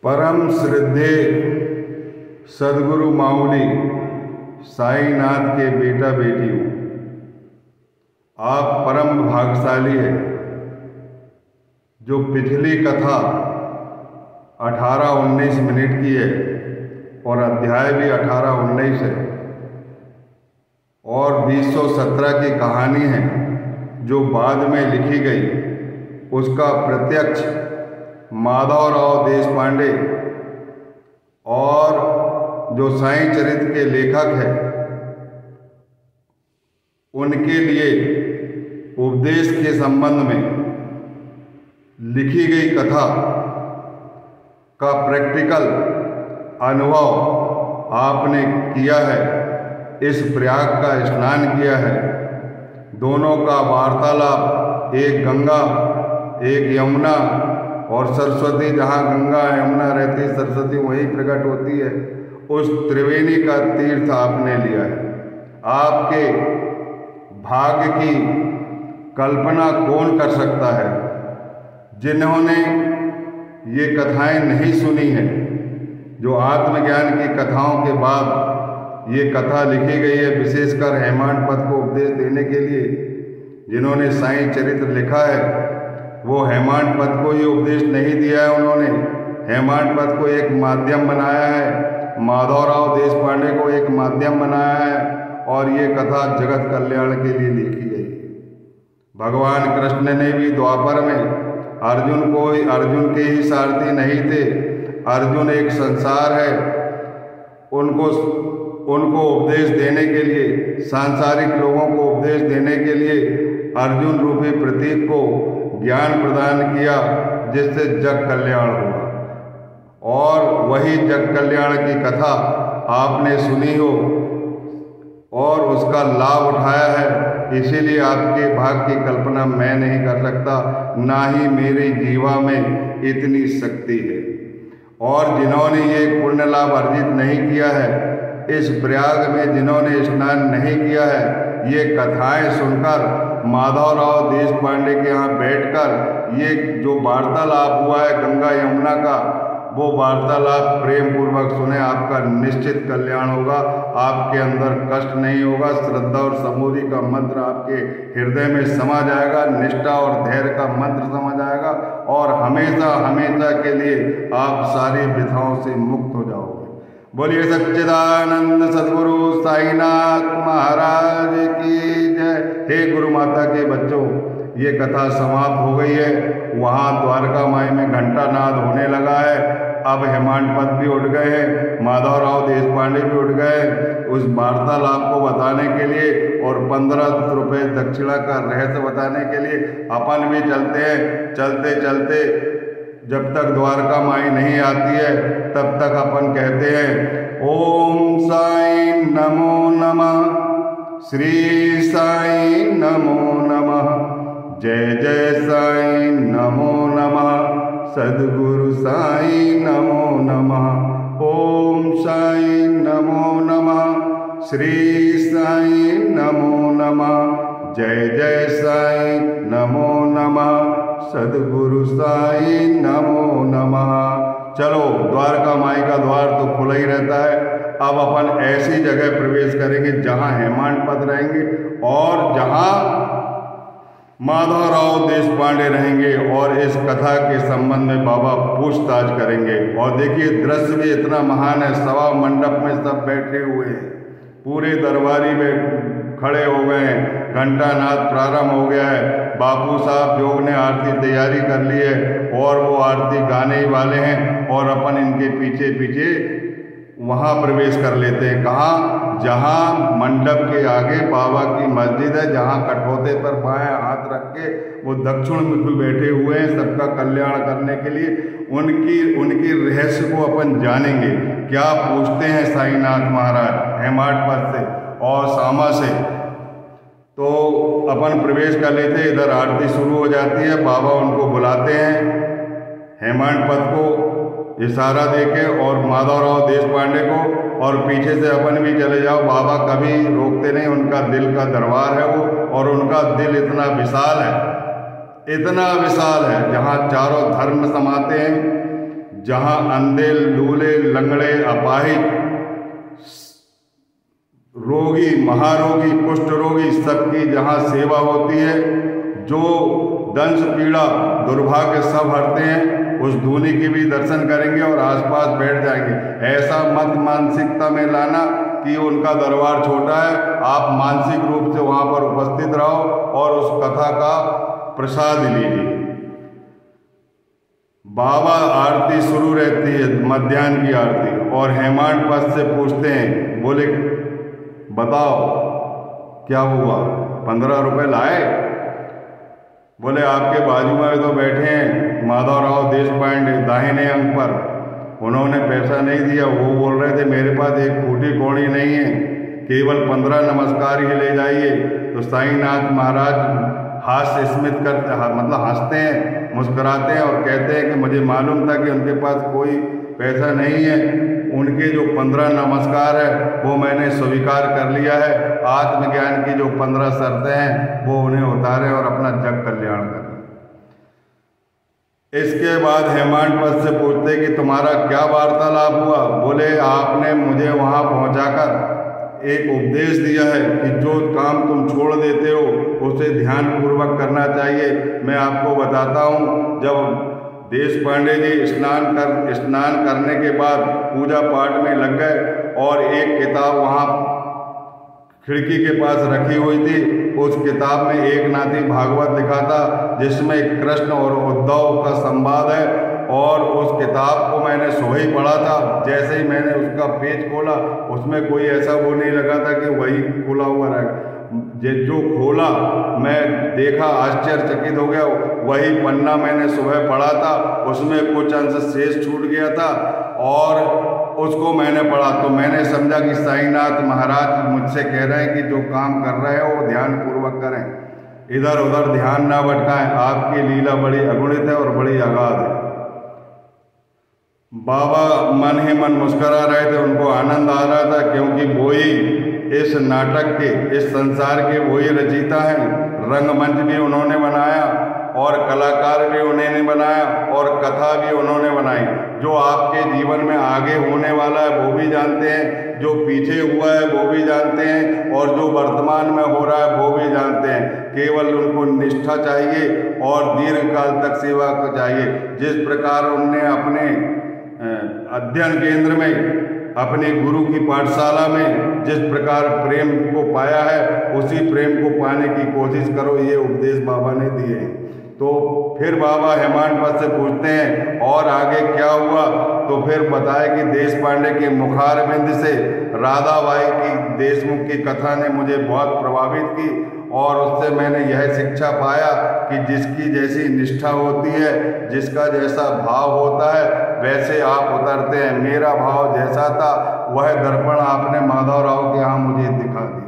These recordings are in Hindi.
परम श्रद्धेय सद्गुरु माऊली साईनाथ के बेटा बेटी हूँ। आप परम भाग्यशाली है जो पिछली कथा 18-19 मिनट की है और अध्याय भी 18-19 है और 2017 की कहानी है जो बाद में लिखी गई। उसका प्रत्यक्ष माधवराव देशपांडे और जो साईं चरित्र के लेखक हैं उनके लिए उपदेश के संबंध में लिखी गई कथा का प्रैक्टिकल अनुभव आपने किया है। इस प्रयाग का स्नान किया है। दोनों का वार्तालाप, एक गंगा एक यमुना और सरस्वती, जहाँ गंगा यमुना रहती है सरस्वती वहीं प्रकट होती है, उस त्रिवेणी का तीर्थ आपने लिया है। आपके भाग्य की कल्पना कौन कर सकता है? जिन्होंने ये कथाएं नहीं सुनी हैं, जो आत्मज्ञान की कथाओं के बाद ये कथा लिखी गई है, विशेषकर हेमांड पद को उपदेश देने के लिए जिन्होंने साईं चरित्र लिखा है, वो हेमांड पद को ये उपदेश नहीं दिया है। उन्होंने हेमांड पद को एक माध्यम बनाया है, माधवराव देशपांडे को एक माध्यम बनाया है और ये कथा जगत कल्याण के लिए लिखी गई। भगवान कृष्ण ने भी द्वापर में अर्जुन के ही सारथी नहीं थे। अर्जुन एक संसार है, उनको उपदेश देने के लिए, सांसारिक लोगों को उपदेश देने के लिए अर्जुन रूपी प्रतीक को ज्ञान प्रदान किया, जिससे जग कल्याण हुआ। और वही जग कल्याण की कथा आपने सुनी हो और उसका लाभ उठाया है। इसीलिए आपके भाग्य की कल्पना मैं नहीं कर सकता, ना ही मेरी जीवा में इतनी शक्ति है। और जिन्होंने ये पुण्य लाभ अर्जित नहीं किया है, इस प्रयाग में जिन्होंने स्नान नहीं किया है, ये कथाएं सुनकर माधवराव देशपांडे के यहाँ बैठकर ये जो वार्तालाप हुआ है गंगा यमुना का, वो वार्तालाप प्रेम पूर्वक सुने। आपका निश्चित कल्याण होगा, आपके अंदर कष्ट नहीं होगा, श्रद्धा और समूरी का मंत्र आपके हृदय में समा जाएगा, निष्ठा और धैर्य का मंत्र समा जाएगा और हमेशा हमेशा के लिए आप सारी व्यथाओं से मुक्त हो जाओगे। बोलिए सच्चिदानंद सद्गुरु साईनाथ महाराज की जय। हे गुरु माता के बच्चों, ये कथा समाप्त हो गई है। वहाँ द्वारका माई में घंटानाद होने लगा है। अब हेमांड पद भी उठ गए हैं, माधवराव देशपांडे भी उठ गए। उस वार्तालाप को बताने के लिए और 15 रुपये दक्षिणा का रहस्य बताने के लिए अपन भी चलते हैं। चलते चलते जब तक द्वारका माई नहीं आती है तब तक अपन कहते हैं ओम साई नमो नमः, श्री साई नमो नमः, जय जय साई नमो नमः, सद्गुरु साई नमो नमः। ओम साई नमो नमः, श्री साई नमो नमः, जय जय साई नमो नमः, सद्गुरु साई नमो नमः। चलो, द्वारका माई का द्वार तो खुला ही रहता है। अब अपन ऐसी जगह प्रवेश करेंगे जहां हेमांड पद रहेंगे और जहां माधवराव देशपांडे रहेंगे और इस कथा के संबंध में बाबा पूछताछ करेंगे। और देखिए, दृश्य भी इतना महान है। सभा मंडप में सब बैठे हुए हैं, पूरे दरबारी में खड़े हो गए हैं, घंटानाद प्रारंभ हो गया है। बापू साहब जोग ने आरती तैयारी कर ली है और वो आरती गाने ही वाले हैं और अपन इनके पीछे पीछे वहाँ प्रवेश कर लेते हैं। कहाँ? जहाँ मंडप के आगे बाबा की मस्जिद है, जहाँ कठौते पर बाएं हाथ रख के वो दक्षिण मुख बैठे हुए हैं सबका कल्याण करने के लिए। उनकी रहस्य को अपन जानेंगे। क्या पूछते हैं साईनाथ महाराज हेमांड पद से और सामा से। तो अपन प्रवेश कर लेते, इधर आरती शुरू हो जाती है। बाबा उनको बुलाते हैं, हेमांड पद को इशारा देके और माधवराव देशपांडे को, और पीछे से अपन भी चले जाओ। बाबा कभी रोकते नहीं, उनका दिल का दरबार है वो, और उनका दिल इतना विशाल है, इतना विशाल है, जहाँ चारों धर्म समाते हैं, जहाँ अंधे, लूले, लंगड़े, अपाहिज, रोगी, महारोगी, कुष्ठ रोगी सबकी जहाँ सेवा होती है, जो दंश, पीड़ा, दुर्भाग्य सब हरते हैं, उस धूनी की भी दर्शन करेंगे और आसपास बैठ जाएंगे। ऐसा मत मानसिकता में लाना कि उनका दरबार छोटा है। आप मानसिक रूप से वहाँ पर उपस्थित रहो और उस कथा का प्रसाद लीजिए। बाबा आरती शुरू रहती है, मध्याह्न की आरती, और हेमांड पद से पूछते हैं, बोले बताओ क्या हुआ, 15 रुपए लाए? बोले आपके बाजू में तो बैठे हैं माधवराव देशपांडे दाहिने अंग पर, उन्होंने पैसा नहीं दिया। वो बोल रहे थे मेरे पास एक फूटी कौड़ी नहीं है, केवल 15 नमस्कार ही ले जाइए। तो साईनाथ महाराज हास्य स्मित करते, मतलब हंसते हैं, मुस्कुराते हैं और कहते हैं कि मुझे मालूम था कि उनके पास कोई पैसा नहीं है। उनके जो 15 नमस्कार है वो मैंने स्वीकार कर लिया है। आत्मज्ञान की जो 15 शर्तें हैं वो उन्हें उतारें और अपना जग कल्याण करें। इसके बाद हेमांड पद से पूछते कि तुम्हारा क्या वार्तालाप हुआ? बोले आपने मुझे वहाँ पहुँचाकर एक उपदेश दिया है कि जो काम तुम छोड़ देते हो उसे ध्यान पूर्वक करना चाहिए। मैं आपको बताता हूँ, जब देशपांडे जी स्नान करने के बाद पूजा पाठ में लग गए और एक किताब वहाँ खिड़की के पास रखी हुई थी, उस किताब में एक नाती भागवत लिखा था जिसमें कृष्ण और उद्धव का संवाद है, और उस किताब को मैंने सुबह ही पढ़ा था। जैसे ही मैंने उसका पेज खोला उसमें कोई ऐसा वो नहीं लगा था कि वही खुला हुआ रहेगा। जो खोला मैं देखा, आश्चर्यचकित हो गया। वही पन्ना मैंने सुबह पढ़ा था, उसमें कुछ अंश शेष छूट गया था और उसको मैंने पढ़ा तो मैंने समझा कि साईनाथ महाराज मुझसे कह रहे हैं कि जो काम कर रहे हो वो ध्यान पूर्वक करें, इधर उधर ध्यान ना भटकाएं। आपकी लीला बड़ी अगुणित है और बड़ी अगाध है। बाबा मन ही मन मुस्करा रहे थे, उनको आनंद आ रहा था, क्योंकि वो ही इस नाटक के, इस संसार के वही रचयिता हैं। रंगमंच भी उन्होंने बनाया और कलाकार भी उन्होंने बनाया और कथा भी उन्होंने बनाई। जो आपके जीवन में आगे होने वाला है वो भी जानते हैं, जो पीछे हुआ है वो भी जानते हैं और जो वर्तमान में हो रहा है वो भी जानते हैं। केवल उनको निष्ठा चाहिए और दीर्घ काल तक सेवा चाहिए। जिस प्रकार उनने अपने अध्ययन केंद्र में, अपने गुरु की पाठशाला में जिस प्रकार प्रेम को पाया है, उसी प्रेम को पाने की कोशिश करो, ये उपदेश बाबा ने दिए हैं। तो फिर बाबा हेमांड पद से पूछते हैं और आगे क्या हुआ? तो फिर बताए कि देशपांडे के मुखारबिंद से राधाबाई की देशमुख की कथा ने मुझे बहुत प्रभावित की और उससे मैंने यह शिक्षा पाया कि जिसकी जैसी निष्ठा होती है, जिसका जैसा भाव होता है, वैसे आप उतरते हैं। मेरा भाव जैसा था वह दर्पण आपने माधवराव के यहाँ मुझे दिखा दिया।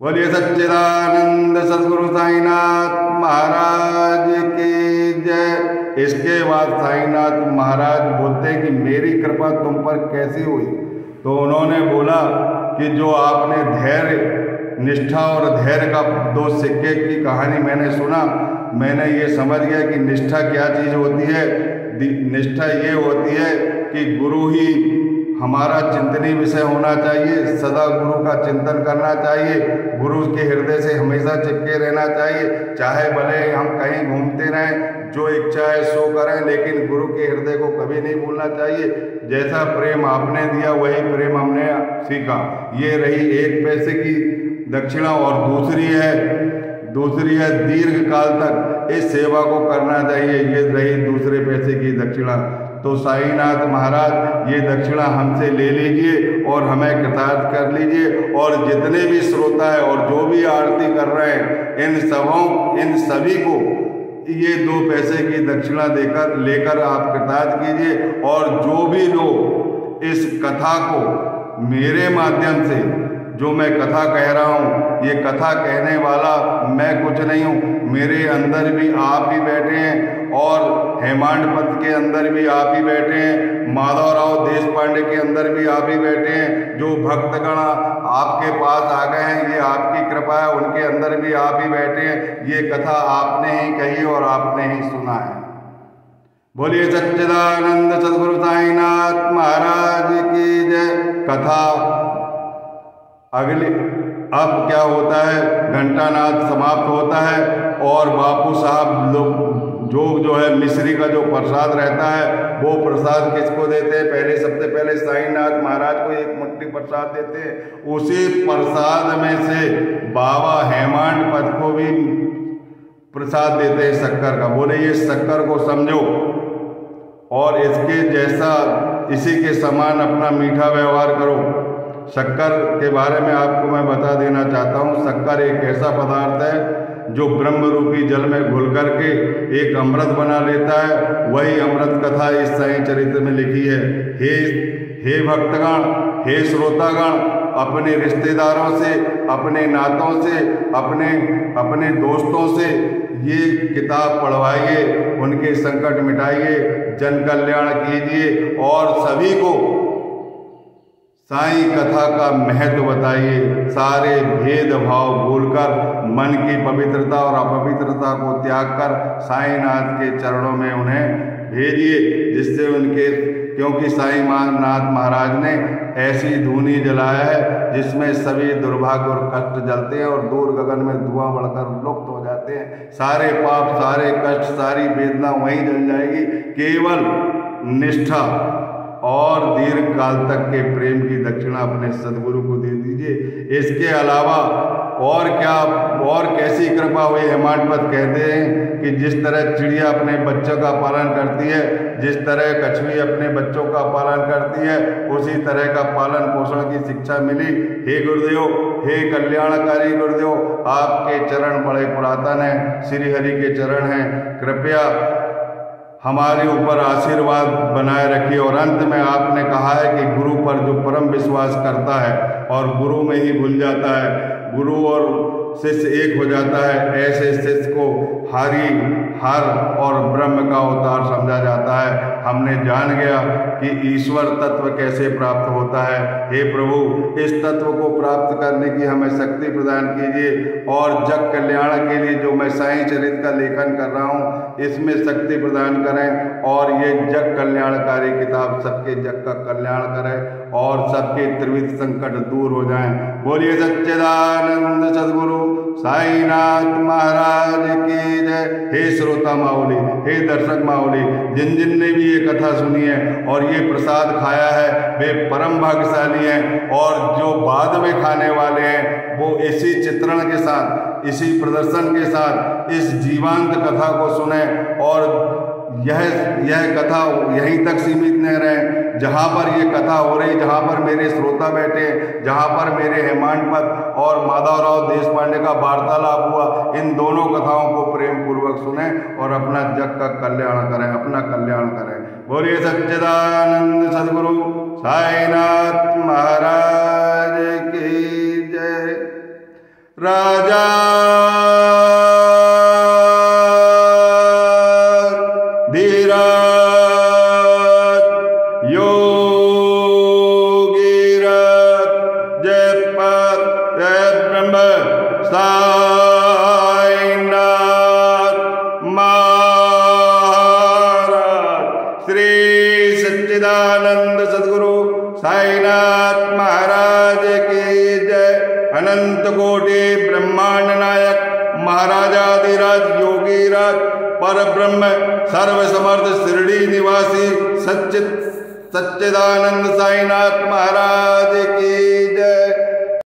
बोलिए सच्चिदानंद सद्गुरु साईनाथ महाराज की जय। इसके बाद साईनाथ महाराज बोलते हैं कि मेरी कृपा तुम पर कैसी हुई? तो उन्होंने बोला कि जो आपने धैर्य, निष्ठा और धैर्य का 2 सिक्के की कहानी मैंने सुना, मैंने ये समझ गया कि निष्ठा क्या चीज़ होती है। निष्ठा ये होती है कि गुरु ही हमारा चिंतनीय विषय होना चाहिए, सदा गुरु का चिंतन करना चाहिए, गुरु के हृदय से हमेशा चिपके रहना चाहिए। चाहे भले हम कहीं घूमते रहें, जो इच्छा है सो करें, लेकिन गुरु के हृदय को कभी नहीं भूलना चाहिए। जैसा प्रेम आपने दिया वही प्रेम हमने सीखा। ये रही 1 पैसे की दक्षिणा और दूसरी है दीर्घ काल तक इस सेवा को करना चाहिए। ये रही दूसरे पैसे की दक्षिणा। तो साईनाथ महाराज ये दक्षिणा हमसे ले लीजिए और हमें कृतार्थ कर लीजिए। और जितने भी श्रोता है और जो भी आरती कर रहे हैं, इन सभी को ये 2 पैसे की दक्षिणा लेकर आप कृतार्थ कीजिए। और जो भी लोग इस कथा को मेरे माध्यम से, जो मैं कथा कह रहा हूँ, ये कथा कहने वाला मैं कुछ नहीं हूँ, मेरे अंदर भी आप ही बैठे हैं और हेमांड पद के अंदर भी आप ही बैठे हैं, माधवराव देशपांडे के अंदर भी आप ही बैठे हैं। जो भक्तगण आपके पास आ गए हैं, ये आपकी कृपा है, उनके अंदर भी आप ही बैठे हैं। ये कथा आपने ही कही और आपने ही सुना है। बोलिए सच्चिदानंद सद्गुरु साईनाथ महाराज की जय। कथा अगली, अब क्या होता है, घंटानाद समाप्त होता है और बापू साहब लोग जो है मिश्री का जो प्रसाद रहता है वो प्रसाद किसको देते हैं? पहले सबसे पहले साईनाथ महाराज को एक मुट्ठी प्रसाद देते हैं। उसी प्रसाद में से बाबा हेमांडपद को भी प्रसाद देते हैं शक्कर का। बोले ये शक्कर को समझो और इसके जैसा इसी के समान अपना मीठा व्यवहार करो। शक्कर के बारे में आपको मैं बता देना चाहता हूँ। शक्कर एक ऐसा पदार्थ है जो ब्रह्म रूपी जल में घुल करके एक अमृत बना लेता है। वही अमृत कथा इस साईं चरित्र में लिखी है। हे भक्तगण, हे श्रोतागण, अपने रिश्तेदारों से, अपने नातों से, अपने दोस्तों से ये किताब पढ़वाइए, उनके संकट मिटाइए, जन कल्याण कीजिए और सभी को साईं कथा का महत्व बताइए। सारे भेदभाव भूलकर मन की पवित्रता और अपवित्रता को त्याग कर साईनाथ के चरणों में उन्हें भेजिए, जिससे उनके, क्योंकि साईनाथ महाराज ने ऐसी धूनी जलाया है जिसमें सभी दुर्भाग्य और कष्ट जलते हैं और दूर गगन में धुआं बढ़कर लुप्त हो जाते हैं। सारे पाप, सारे कष्ट, सारी वेदना वहीं जल जाएगी। केवल निष्ठा और दीर्घ काल तक के प्रेम की दक्षिणा अपने सदगुरु को दे दीजिए। इसके अलावा और क्या, और कैसी कृपा हुई। हेमांडपद कहते हैं कि जिस तरह चिड़िया अपने बच्चों का पालन करती है, जिस तरह कछुई अपने बच्चों का पालन करती है, उसी तरह का पालन पोषण की शिक्षा मिली। हे गुरुदेव, हे कल्याणकारी गुरुदेव, आपके चरण बड़े पुरातन हैं, श्री हरि के चरण हैं, कृपया हमारे ऊपर आशीर्वाद बनाए रखिए। और अंत में आपने कहा है कि गुरु पर जो परम विश्वास करता है और गुरु में ही भूल जाता है, गुरु और शिष्य एक हो जाता है, ऐसे शिष्य को हर और ब्रह्म का अवतार समझा जाता है। हमने जान गया कि ईश्वर तत्व कैसे प्राप्त होता है। हे प्रभु, इस तत्व को प्राप्त करने की हमें शक्ति प्रदान कीजिए और जग कल्याण के लिए जो मैं साईं चरित्र का लेखन कर रहा हूँ इसमें शक्ति प्रदान करें और ये जग कल्याणकारी किताब सबके जग का कल्याण करें और सबके त्रिविध संकट दूर हो जाएं। बोलिए सच्चिदानंद सद्गुरु साईनाथ महाराज की जय। हे श्रोता माऊली, हे दर्शक माऊली, जिन जिन ने भी ये कथा सुनी है और ये प्रसाद खाया है वे परम भाग्यशाली हैं और जो बाद में खाने वाले हैं वो इसी चित्रण के साथ, इसी प्रदर्शन के साथ इस जीवांत कथा को सुने और यह कथा यहीं तक सीमित न रहे। जहाँ पर ये कथा हो रही, जहाँ पर मेरे श्रोता बैठे, जहाँ पर मेरे हेमांडपद और माधवराव देशपांडे का वार्तालाप हुआ, इन दोनों कथाओं को प्रेम पूर्वक सुने और अपना जग का कल्याण करें, अपना कल्याण करें। बोलिए सच्चिदानंद सद्गुरु साईनाथ महाराज की जय। राजा साईनाथ महाराज की जय। अनंत कोटि ब्रह्मांड नायक महाराजाधिराज योगीराज पर ब्रह्म सर्व समर्थ शिरडी निवासी सच्चिदानंद साईनाथ महाराज